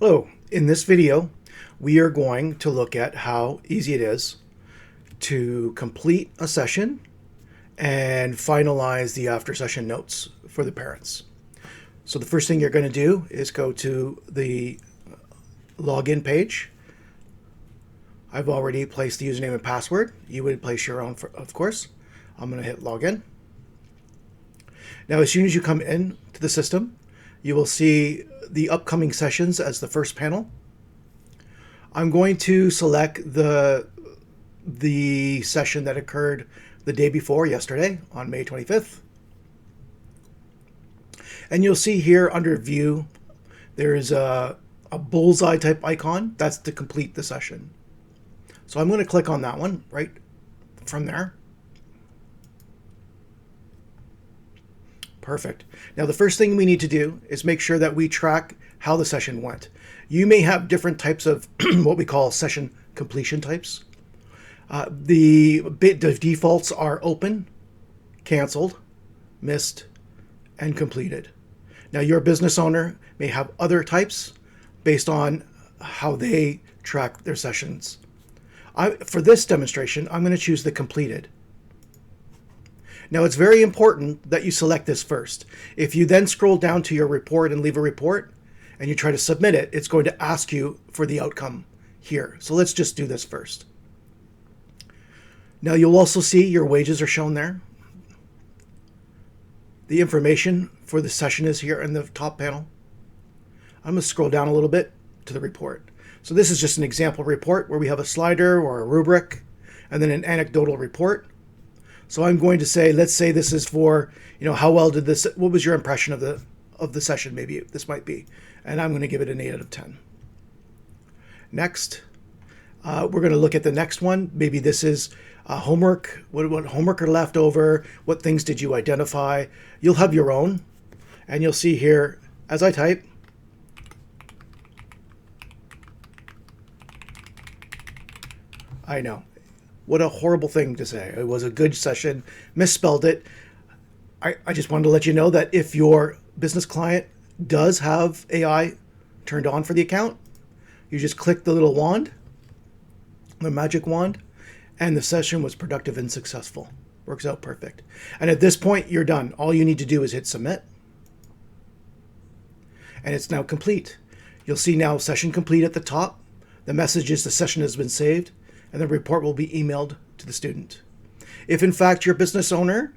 Hello, in this video we are going to look at how easy it is to complete a session and finalize the after session notes for the parents. So the first thing you're going to do is go to the login page. I've already placed the username and password. You would place your own, of course. I'm going to hit login. Now as soon as you come in to the system, you will see the upcoming sessions as the first panel. I'm going to select the session that occurred the day before, yesterday, on May 25th. And you'll see here under View, there is a bullseye type icon. That's to complete the session. So I'm going to click on that one right from there. Perfect. Now the first thing we need to do is make sure that we track how the session went. You may have different types of what we call session completion types. The defaults are open, canceled, missed, and completed. Now your business owner may have other types based on how they track their sessions. For this demonstration, I'm going to choose the completed. Now it's very important that you select this first. If you then scroll down to your report and leave a report and you try to submit it, it's going to ask you for the outcome here. So let's just do this first. Now you'll also see your wages are shown there. The information for the session is here in the top panel. I'm going to scroll down a little bit to the report. So this is just an example report where we have a slider or a rubric and then an anecdotal report. So I'm going to say, let's say this is for, how well did this, what was your impression of the session, maybe this might be. And I'm going to give it an 8 out of 10. Next, we're going to look at the next one. Maybe this is homework, what homework are left over, what things did you identify. You'll have your own, and you'll see here, as I type, I know. What a horrible thing to say. It was a good session, misspelled it. I just wanted to let you know that if your business client does have AI turned on for the account, you just click the little wand, the magic wand, and the session was productive and successful. Works out perfect. And at this point, you're done. All you need to do is hit submit. And it's now complete. You'll see now session complete at the top. The message is the session has been saved, and the report will be emailed to the student. If in fact your business owner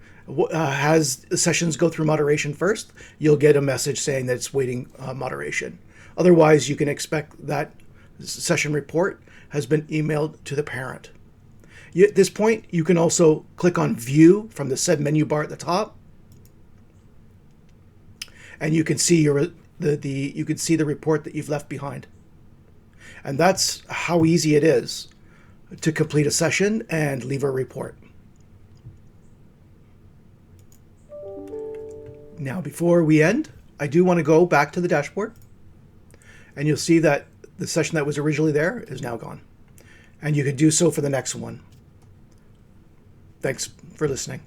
has sessions go through moderation first, you'll get a message saying that it's waiting moderation. Otherwise, you can expect that session report has been emailed to the parent. At this point, you can also click on View from the said menu bar at the top, and you can see you can see the report that you've left behind. And that's how easy it is to complete a session and leave a report. Now, before we end, I do want to go back to the dashboard, and you'll see that the session that was originally there is now gone. And you can do so for the next one. Thanks for listening.